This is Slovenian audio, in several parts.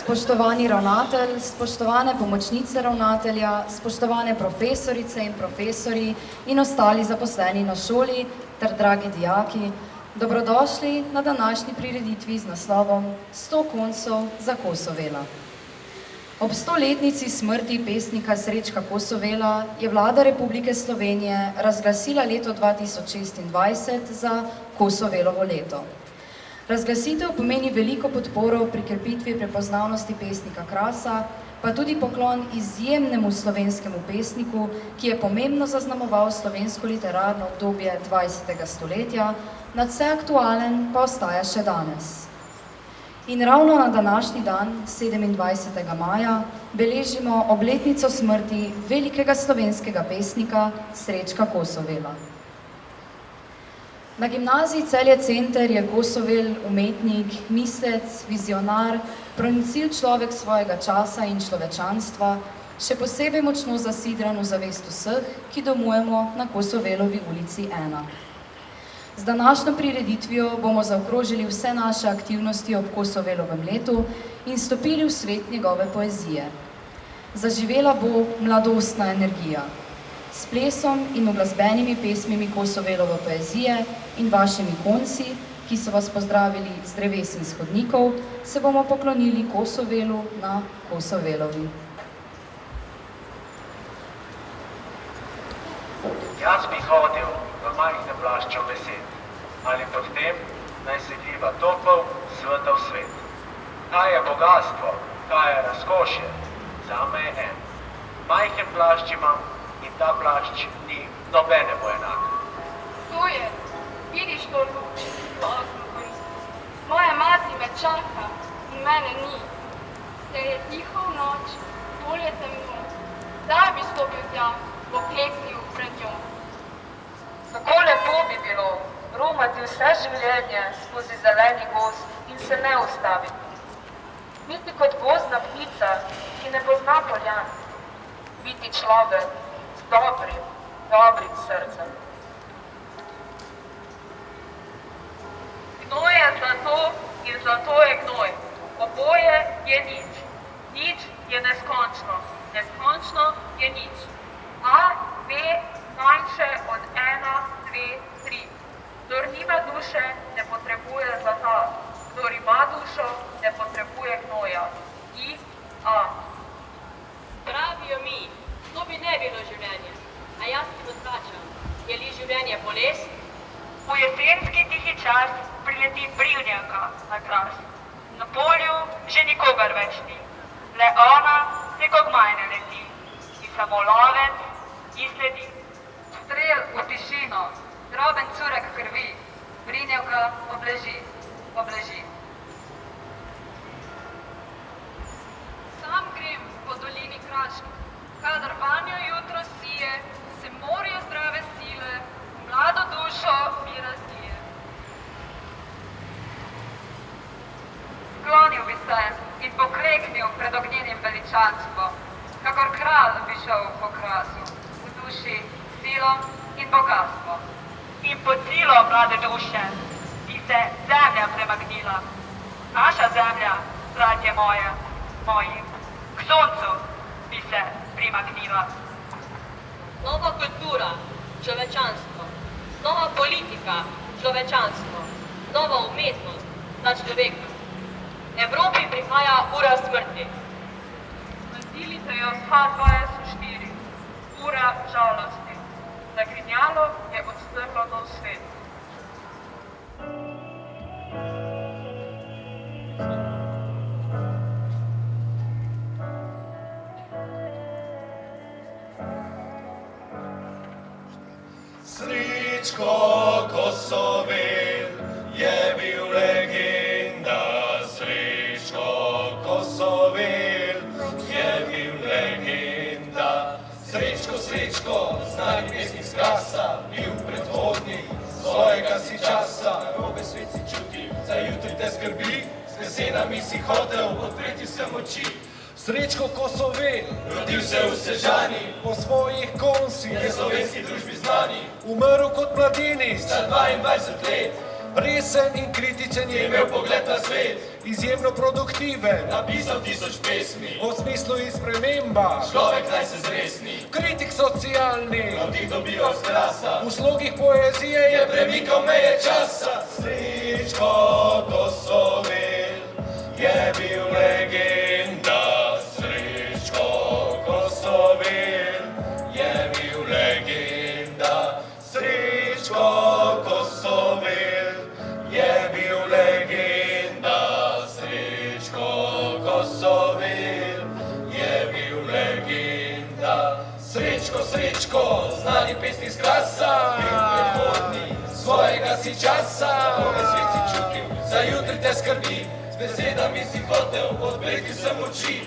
Spoštovani ravnatelj, spoštovane pomočnice ravnatelja, spoštovane profesorice in profesori in ostali zaposleni na šoli ter dragi dijaki, dobrodošli na današnji prireditvi z naslovom 100 koncev za Kosovela. Ob 100-letnici smrti pesnika Srečka Kosovela je Vlada Republike Slovenije razglasila leto 2026 za Kosovelovo leto. Razglasitev pomeni veliko podporo pri krepitvi prepoznavnosti pesnika Krasa, pa tudi poklon izjemnemu slovenskemu pesniku, ki je pomembno zaznamoval slovensko literarno obdobje 20. stoletja, nadvse aktualen pa ostaja še danes. In ravno na današnji dan, 27. maja, beležimo obletnico smrti velikega slovenskega pesnika Srečka Kosovela. Na gimnaziji Celje Center je Kosovel umetnik, mislec, vizionar, pronicljiv človek svojega časa in človečanstva, še posebej močno zasidran v zavest vseh, ki domujemo na Kosovelovi ulici 1. Z današnjo prireditvijo bomo zaokrožili vse naše aktivnosti ob Kosovelovem letu in stopili v svet njegove poezije. Zaživela bo mladostna energija. S plesom in uglasbenimi pesmimi Kosovelove poezije in vašimi konci, ki so vas pozdravili z dreves in shodnikov, se bomo poklonili Kosovelu na Kosovelovi. Jaz bi hodil v majhne plašče besed, ali pod tem naj se giba topel svetov svet. Kaj je bogatstvo, kaj je razkošje, zame je en. Majhen plašč imam in ta plašč ni nobenemu enak. To je, vidiš to luč, to okno goristo. Moja mati me čaka in mene ni. Ker je tiho v noč, bolje temno, da bi stopil tja, pokleknil pred njo. Kako lepo bi bilo romati vse življenje skozi zeleni gozd in se ne ustaviti. Biti kot gozdna ptica, ki ne pozna poljan. Biti človek z dobrim srcem. Gnoj je zlato in zlato je gnoj. Oboje je nič. Nič je neskončno. Neskončno je nič. A, B, manjše od 1, 2, 3. Kdor nima duše, ne potrebuje zlata. Kdor ima dušo, ne potrebuje gnoja. I, A. Pravijo mi, to bi ne bilo življenje, a jaz ti odvračam. Je li življenje bolest? V jesenski tihi čas prileti brivnjaka na Kras. Na polju že nikogar več ni. Le ona preko gmajne leti in samo lovec ji sledi. Strel v tišino, droben curek krvi, brinjevka obleži. Sam grem po dolini Kraške, kadar vanjo jutro sije, se morijo zdrave sile, mlado dušo mi razvije. Sklonil bi se in pokleknil pred ognjenim veličanstvom, kakor kralj bi šel po Krasu, v duši silo in bogatstvo. In pod silo mlade duše bi se zemlja premagnila. Naša zemlja, bratje moji, k soncu bi se primagnila. Nova kultura, človečanstvo. Nova politika, človečanstvo. Nova umetnost za človeka. Evropi prihaja ura smrti. Nazdili se jo s H24, ura žalosti. Zagrinjalo je odstrlo nov svet. Srečko Kosovel je bil legenda, Srečko Kosovel je bil legenda. Srečko, znani pesnik z Krasa, bil predhodnik svojega si časa. Narobe svet si čutil, za jutri te skrbi, z besedami si hotel odpreti vse moči. Srečko Kosovel, rodil se v Sežani, po svojih konsih je slovenski družbi znani. Umrl kot mladenič, star 22 let, resen in kritičen je imel pogled na svet. izjemno produktiven, napisal 1000 pesmi, v smislu in sprememba, človek naj se zresni, kritik socialni, navdih dobival s krasa, v slogih poezije je je premikal meje časa. Srečko Kosovel je bil legenda, Srečko Kosovel je bil legenda, Srečko Kosovel je bil legenda, Srečko Kosovel je bil legenda. Srečko, Srečko, znani pesnik z Krasa, bil predhodnik svojega si časa, ove svet si čutil, za jutri te skrbi, z besedami si hotel odpreti sem oči.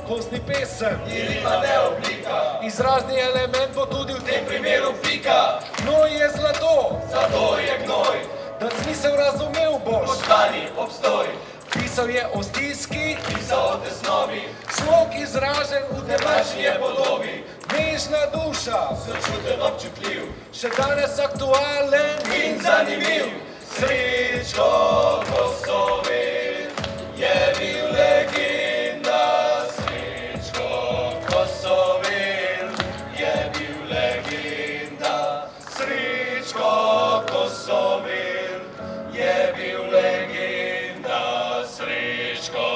kostni pesem, Ni rima, ne oblika, izrazni element bo tudi v v tem tem primeru pika, gnoj je zlato, zato je gnoj, da smisel razumel boš. ostani, obstoj, Pisal je o stiski, pisal o tesnobi, slog izražen v današnji je podobi, nežna duša, sočuten, občutljiv še danes aktualen in zanimiv. Srečko Kosovel je bil legenda, Srečko Kosovel je bil legenda, Srečko Kosovel je bil legenda, Srečko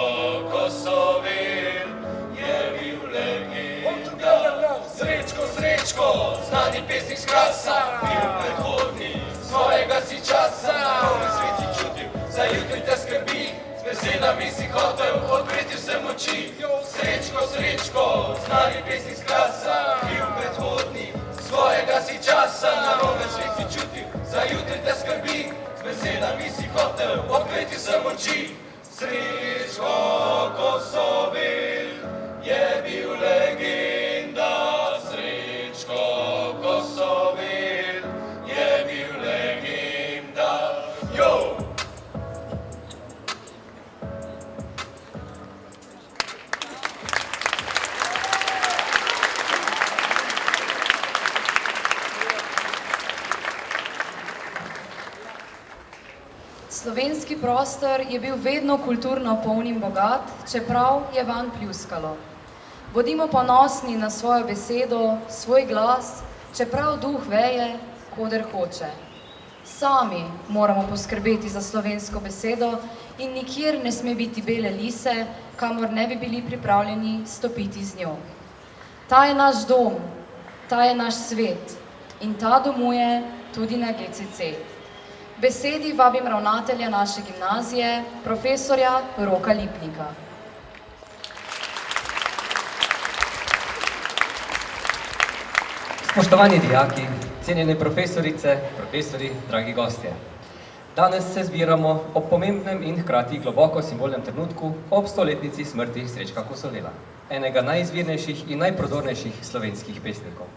Kosovel je bil legenda. Srečko, Srečko, znani pesnik z Krasa, bil predhodnik svojega si časa, ove svet si čutil, za jutri te skrbi, z besedami si hotel odpreti vsem oči. Srečko, Srečko, znani pesnik z Krasa, bil predhodnik svojega si časa, narobe svet si čutil, za jutri te skrbi, z besedami si hotel odpreti vsem oči. Srečko Kosovel je bil legenda, Srečko Kosovel je bil legenda. Jo! Slovenski prostor je bil vedno kulturno poln in bogat, čeprav je vanj pljuskalo. Bodimo ponosni na svojo besedo, svoj glas, čeprav duh veje, koder hoče. Sami moramo poskrbeti za slovensko besedo in nikjer ne sme biti bele lise, kamor ne bi bili pripravljeni stopiti z njo. Ta je naš dom, ta je naš svet in ta domuje tudi na GCC. Besedi vabim ravnatelja naše gimnazije, profesorja Roka Lipnika. Spoštovani dijaki, cenjene profesorice, profesori, dragi gostje. Danes se zbiramo ob pomembnem in hkrati globoko simbolnem trenutku ob 100-letnici smrti Srečka Kosovela, enega najizvirnejših in najprodornejših slovenskih pesnikov.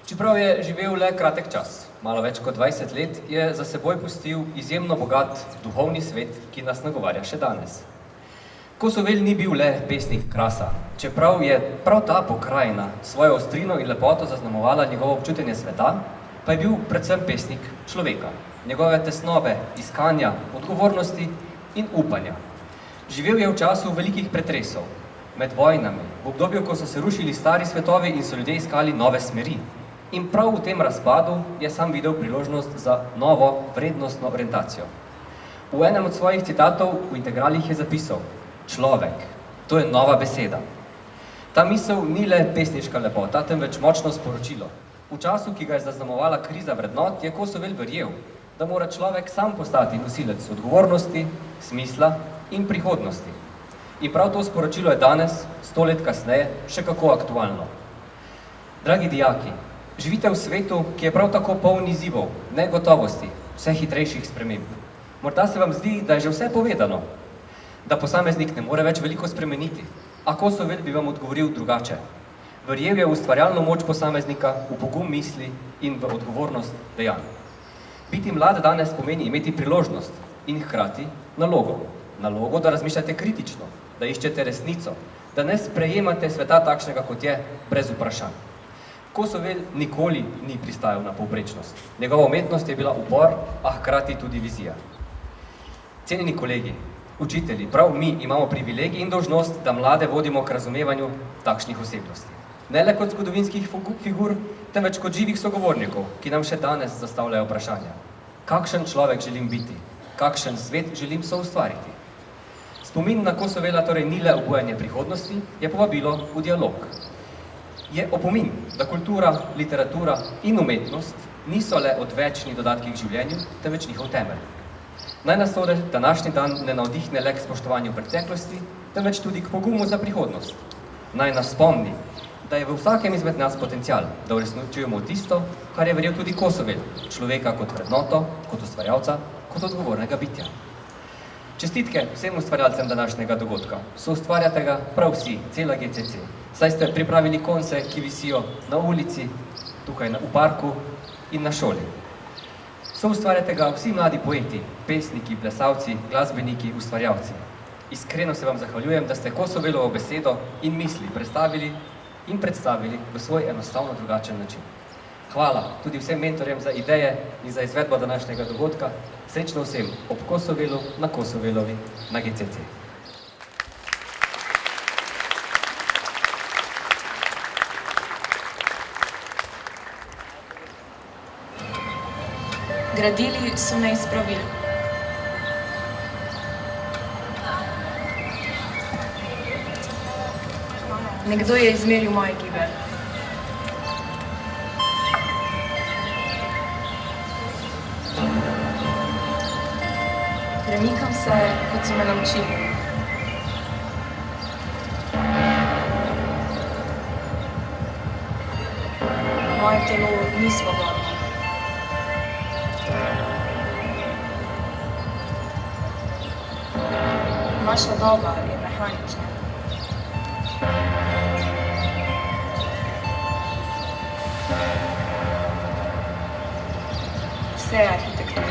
Čeprav je živel le kratek čas, malo več kot 20 let, je za seboj pustil izjemno bogat duhovni svet, ki nas nagovarja še danes. Kosovel ni bil le pesnik Krasa, čeprav je prav ta pokrajina svojo ostrino in lepoto zaznamovala njegovo občutenje sveta, pa je bil predvsem pesnik človeka, njegove tesnobe, iskanja, odgovornosti in upanja. Živel je v času velikih pretresov, med vojnami, v obdobju, ko so se rušili stari svetovi in so ljudje iskali nove smeri. In prav v tem razpadu je sam videl priložnost za novo vrednostno orientacijo. V enem od svojih citatov v integralih je zapisal: človek, to je nova beseda. Ta misel ni le pesniška lepota, temveč močno sporočilo. V času, ki ga je zaznamovala kriza vrednot, je Kosovel verjel, da mora človek sam postati nosilec odgovornosti, smisla in prihodnosti. In prav to sporočilo je danes, 100 let kasneje, še kako aktualno. Dragi dijaki, živite v svetu, ki je prav tako poln izzivov, negotovosti, vse hitrejših sprememb. Morda se vam zdi, da je že vse povedano, da posameznik ne more več veliko spremeniti, a Kosovel bi vam odgovoril drugače. Verjel je v ustvarjalno moč posameznika, v pogum misli in v odgovornost dejanj. Biti mlad danes pomeni imeti priložnost in hkrati nalogo. Nalogo, da razmišljate kritično, da iščete resnico, da ne sprejemate sveta takšnega, kot je, brez vprašanj. Kosovel nikoli ni pristajal na povprečnost. Njegova umetnost je bila upor, a hkrati tudi vizija. Cenjeni kolegi, Učitelji, prav mi imamo privilegij in dolžnost, da mlade vodimo k razumevanju takšnih osebnosti. Ne le kot zgodovinskih figur, temveč kot živih sogovornikov, ki nam še danes zastavljajo vprašanja. Kakšen človek želim biti? Kakšen svet želim soustvariti? Spomin na Kosovela torej ni le obujanje prihodnosti, je povabilo v dialog. Je opomin, da kultura, literatura in umetnost niso le odvečni dodatki k življenju, temveč njihov temelj. Naj nas torej današnji dan ne navdihne le k spoštovanju preteklosti, temveč tudi k pogumu za prihodnost. Naj nas spomni, da je v vsakem izmed nas potencial, da uresničujemo tisto, kar je verjel tudi Kosovel, človeka kot vrednoto, kot ustvarjalca, kot odgovornega bitja. Čestitke vsem ustvarjalcem današnjega dogodka. Soustvarjate ga prav vsi, cela GCC. Saj ste pripravili konce, ki visijo na ulici, tukaj v parku in na šoli. Soustvarjate ga vsi mladi poeti, pesniki, plesalci, glasbeniki, ustvarjalci. Iskreno se vam zahvaljujem, da ste Kosovelovo besedo in misli predstavili v svoj enostavno drugačen način. Hvala tudi vsem mentorjem za ideje in za izvedbo današnjega dogodka. Srečno vsem ob Kosovelu, na Kosovelovi, na GCC. Gradili so me iz pravil. Nekdo je izmeril moje gibe. Premikam se, kot so me naučili. Moje telo ni svobodno. Naša doba je mehanična. Vse je arhitektura.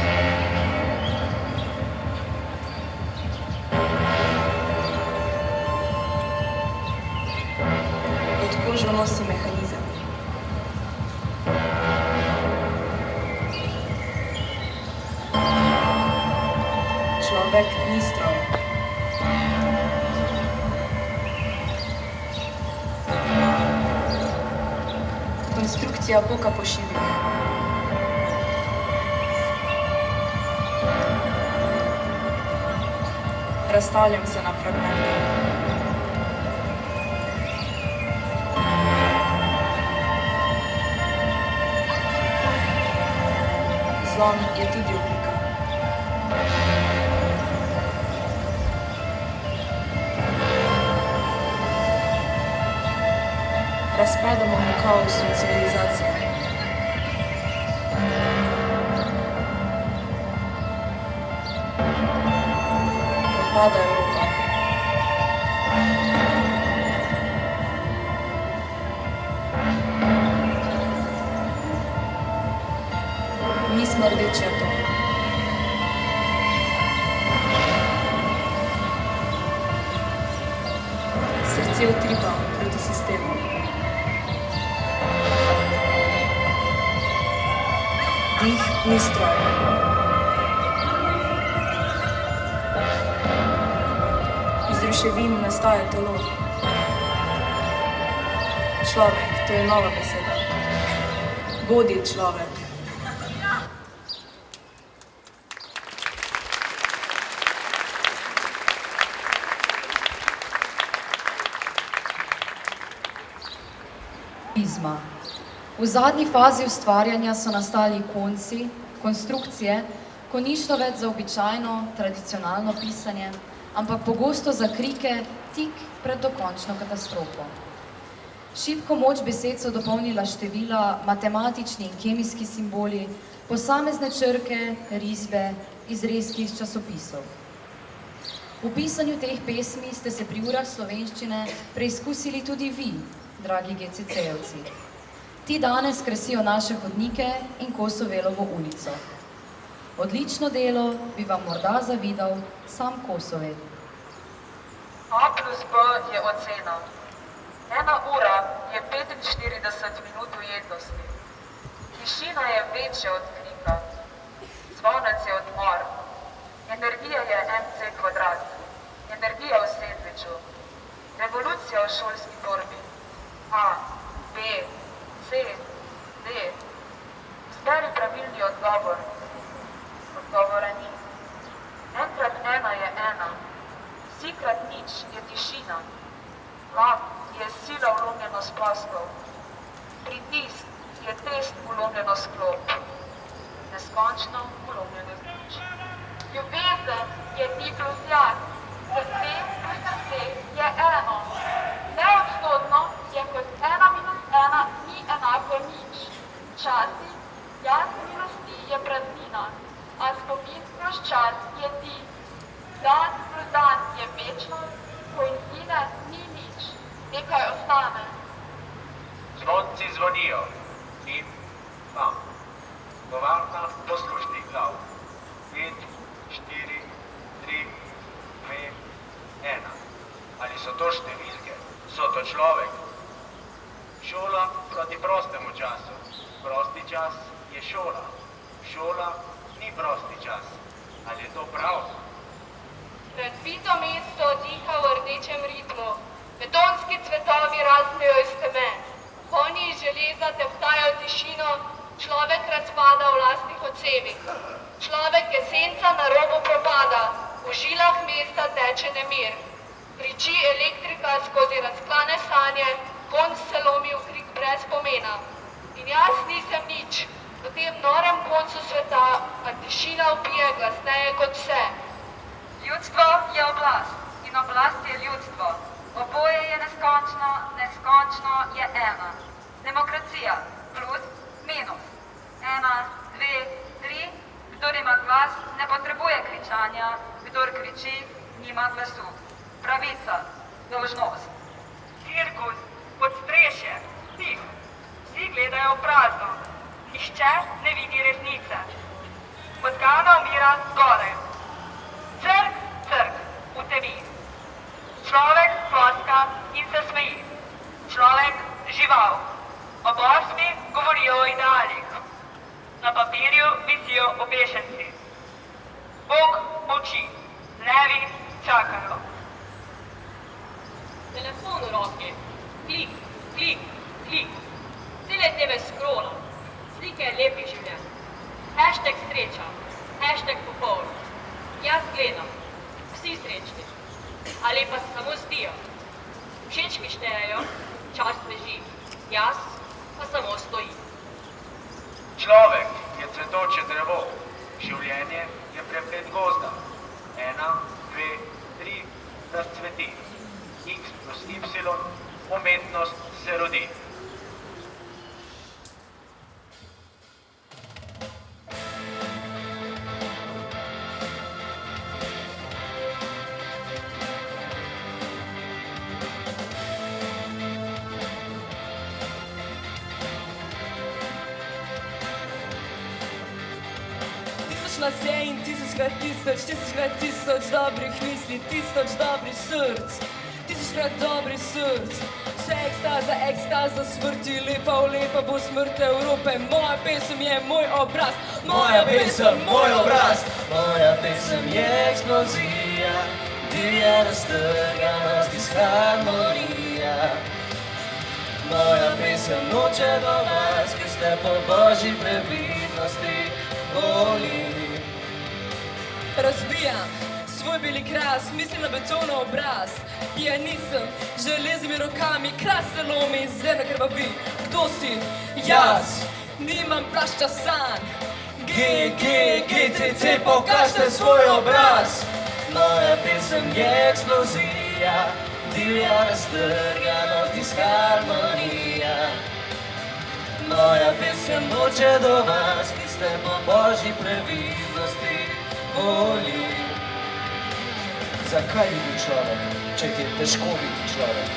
Pod kožo nosi mehanizem. Človek ni stroj. Konstrukcija poka po šivi. Razstavljam se na fragmente. Zlom je tudi oblika. Razpadamo v kaosu civilizacije. Propada Evropa. Mi smo rdeči atom. Srce utripa proti sistemu. Dih ni stroj. Iz ruševin nastaja telo. Človek, to je nova beseda. Bodi človek. Pisma. V zadnji fazi ustvarjanja so nastali konci, konstrukcije, ko ni šlo več za običajno, tradicionalno pisanje, ampak pogosto za krike tik pred dokončno katastrofo. Šibko moč besed so dopolnila števila, matematični in kemijski simboli, posamezne črke, risbe, izrezki iz časopisov. V pisanju teh pesmi ste se pri urah slovenščine preizkusili tudi vi, dragi GCC-jevci. Ti danes krasijo naše hodnike in Kosovelovo ulico. Odlično delo bi vam morda zavidal sam Kosovel. A plus B je ocena. 1 ura je 45 minut ujetnosti. Tišina je večja od krika. Zvonec je odmor. Energija je mc kvadrat. energija v sendviču, revolucija v šolski torbi. A, B, C, D. Izberi pravilni odgovor. Odgovora ni. Enkrat ena je ena, vsikrat nič je tišina. Vlak je sila vlomljeno s ploskov, pritisk je test vlomljeno s klop, neskončno vlomljeno z nič. Ljubezen je diplozjak, srce plus srce je eno. Neodstotno je kot 1 minus 1 ni enako nič. Včasih jaz minus ti je praznina, a spomin plus čas je ti. Dan plus dan je večnost, ko izgine ni nič, nekaj ostane. Zvonci zvonijo in tam. Tovarna poslušnih glav. 5, 4, 3, 2, 1. Ali so to številke? So to človek? Šola proti prostemu času. Prosti čas je šola. Šola ni prosti čas. Ali je to prav? Razbito mesto diha v rdečem ritmu. Betonski cvetovi rastejo iz temen. Konji iz železa teptajo tišino, človek razpada v lastnih odsevih. Človek je senca na robu propada, v žilah mesta teče nemir. Kriči elektrika skozi razklane sanje, konj se lomi v krik brez pomena. In jaz nisem nič, v tem norem koncu sveta, a tišina vpije glasneje kot vse. Ljudstvo je oblast in oblast je ljudstvo. Oboje je neskončno, neskončno je ena. Demokracija plus minus. 1, 2, 3. Kdor ima glas, ne potrebuje kričanja. Kdor kriči, nima glasu. Pravica, dolžnost. Cirkus, podstrešje, tih. Vsi gledajo v prazno. Nihče ne vidi resnice. Podgana umira zgoraj. Crk, crk, v temi. Človek ploska in se smeji. Človek žival. Ob 8 govorijo o idealih. Na papirju visijo obešenci. Bog molči. Levi čakajo. Telefon v roki. Klik, klik, klik. Cele tebe scrolla. Slike lepih življenj. Hashtag sreča. Hashtag popoln. Jaz gledam. Vsi srečni. Ali pa se samo zdijo. Všečki štejejo, čas leži. Jaz pa samo stojim. Človek je cvetoče drevo. Življenje je preplet gozda. 1, 2, 3, razcveti. X plus Y, umetnost se rodi. Nas je in tisočkrat tisoč dobrih misli, tisoč dobrih src, tisočkrat dobrih src. Vse ekstaza, ekstaza smrti, lepa v lepa bo smrt Evrope. Moja pesem je moj obraz, Moja pesem, moj obraz, moja pesem je eksplozija, divja raztrganost, disharmonija. Moja pesem noče do vas, ki ste po božji previdnosti volili. Razbijam svoj beli kras, mislim na betonov obraz. Pijanisem, železnimi rokami, kras se lomi, zemlja krvavi. Kdo si? Jaz! Nimam plašča sanj. GCC, pokažite svoj obraz. Moja pesem je eksplozija, divja raztrganost, disharmonija. Moja pesem noče do vas, ki ste po božji previdnosti volili. Zakaj ljubi človek, če ti je težko biti človek?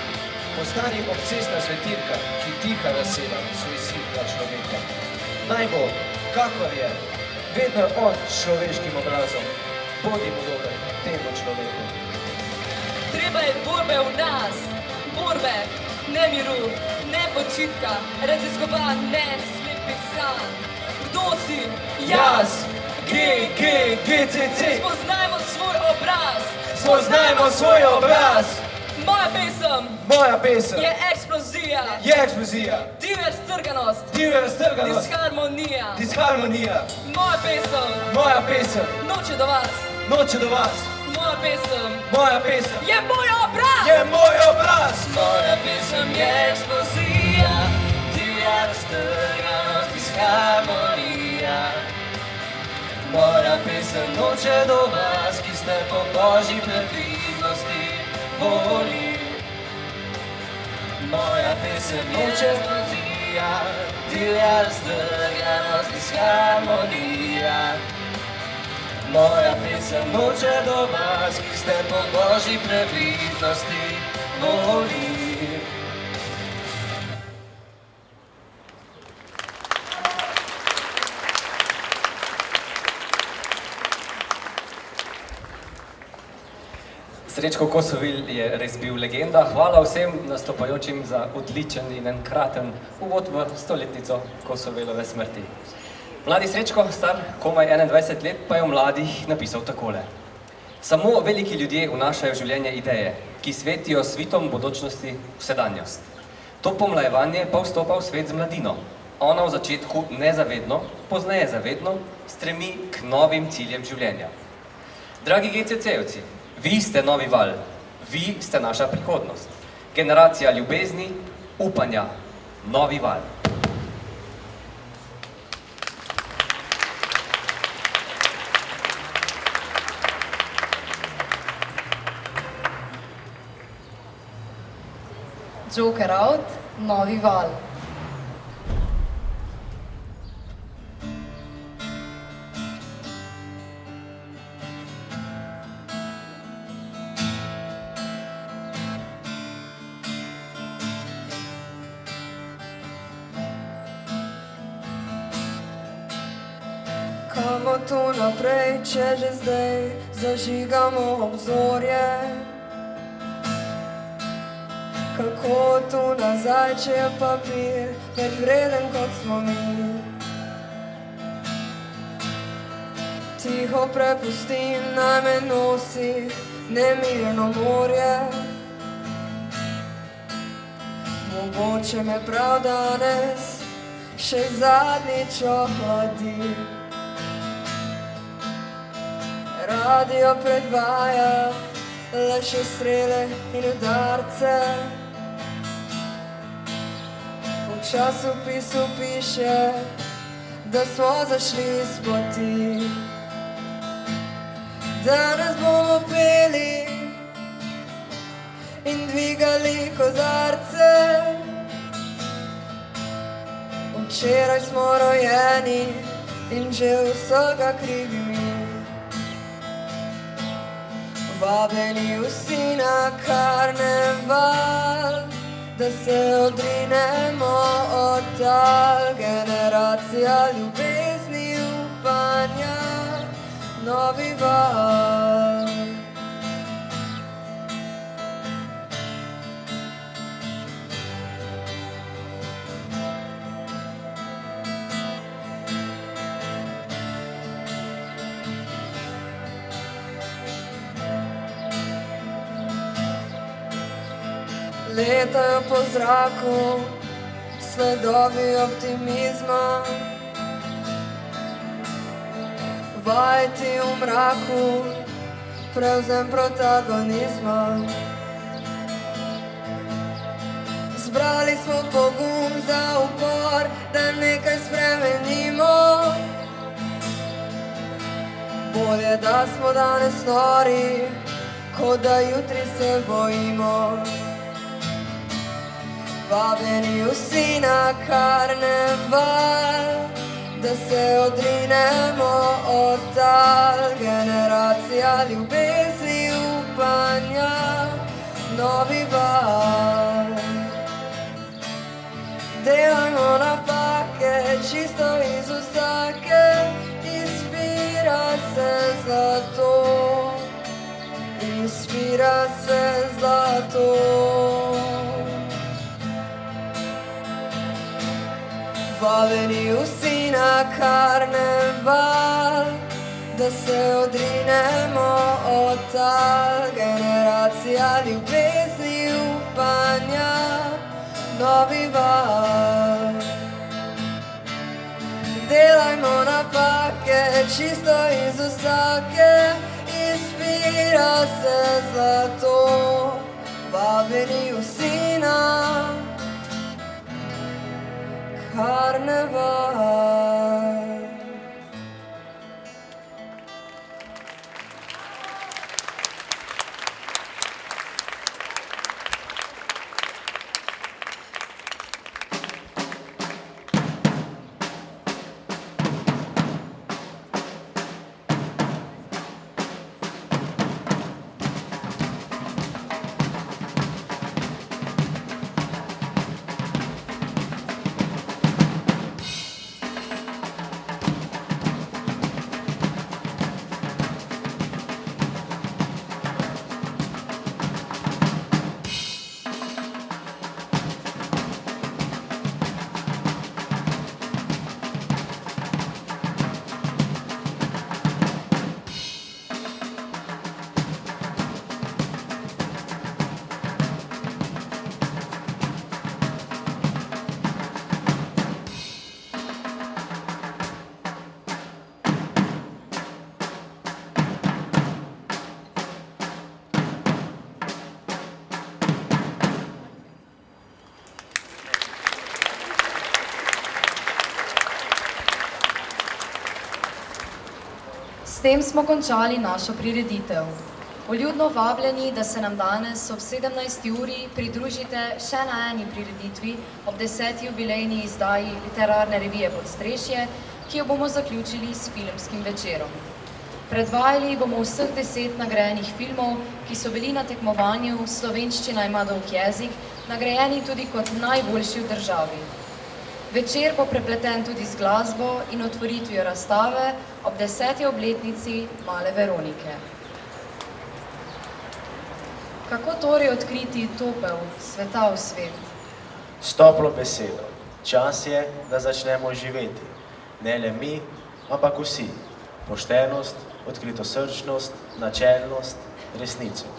Postani obcestna svetilka, ki tiha razseva svoj sin na človeka. Naj bo, kakor je, vedno je on s človeškim obrazom. Bodimo dober temu človeku. Treba je borbe v nas, borbe, ne miru, ne počitka, raziskovanj, ne slepih sanj. Kdo si? Jaz! GCC! Spoznajmo svoj obraz, spoznajmo svoj obraz. Moja pesem Moja pesem je eksplozija, je eksplozija, divja raztrganost, divja raztrganost, disharmonija. disharmonija. Moja pesem Moja pesem noče do vas. noče do vas. Moja pesem Moja pesem je moj obraz. je moj obraz. Moja pesem je eksplozija, divja raztrganost, disharmonija. Moja pesem noče do vas, ki ste po božji previdnosti voli. Moja pesem noče eksplozija, divja raztrganost, disharmonija. Moja pesem noče do vas, ki ste po božji previdnosti voli. Srečko Kosovil je res bil legenda. Hvala vsem nastopajočim za odličen in enkraten uvod v stoletnico Kosovilove smrti. Mladi Srečko, star komaj 21 let, pa je v Mladih napisal takole. Samo veliki ljudje vnašajo v življenje ideje, ki svetijo svitom bodočnosti v sedanjost. To pomlajevanje pa vstopa v svet z mladino. Ona v začetku nezavedno, pozneje zavedno, stremi k novim ciljem življenja. Dragi GCC-jevci, vi ste novi val, vi ste naša prihodnost. Generacija ljubezni, upanja, novi val. Joker out, novi val. Kamo tu naprej, če že zdaj zažigamo obzorje? Kako tu nazaj, če je papir več vreden kot smo mi? Tiho prepustim, naj me nosi nemirno morje. Mogoče me prav danes še zadnjič ohladi. Radio predvaja le še strele in udarce. V časopisu piše, da smo zašli s poti. Danes bomo peli in dvigali kozarce. Včeraj smo rojeni in že vsega krivi mi. Vabljeni vsi na karneval, da se odrinemo od tal. Generacija ljubezni, upanja, novi val. Letajo po zraku sledovi optimizma. Vajeti v mraku, prevzem protagonizma. Zbrali smo pogum za upor, da nekaj spremenimo. Bolje, da smo danes nori, kot da jutri se bojimo. Vabljeni vsi na karneval, da se odrinemo od tal. Generacija ljubezni, upanja, novi val. Delajmo napake, čisto iz vsake, izbira se zlato. Izbira se zlato. Vabljeni vsi na karneval, da se odrinemo od ta generacija ljubezni, upanja, novi val. Delajmo napake, čisto iz vsake, izbira se zlato, vabljeni vsi na karneval. S tem smo končali našo prireditev. Vljudno vabljeni, da se nam danes ob 17. uri pridružite še na eni prireditvi ob 10. jubilejni izdaji literarne revije Podstrešje, ki jo bomo zaključili s filmskim večerom. Predvajali bomo vseh 10 nagrajenih filmov, ki so bili na tekmovanju Slovenščina ima dolg jezik, nagrajeni tudi kot najboljši v državi. Večer bo prepleten tudi z glasbo in otvoritvijo razstave ob 10. obletnici Male Veronike. Kako torej odkriti topel sveta v svet? S toplo besedo. Čas je, da začnemo živeti. Ne le mi, ampak vsi. Poštenost, odkritosrčnost, načelnost, resnico,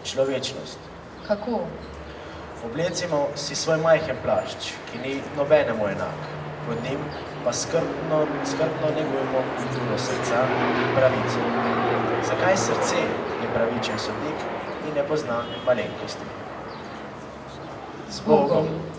človečnost. Kako? Oblecimo si svoj majhen plašč, ki ni nobenemu enak. Pod njim pa skrbno negujemo kulturo srca in pravico. Zakaj srce je pravičen sodnik in ne pozna malenkosti? Z Bogom!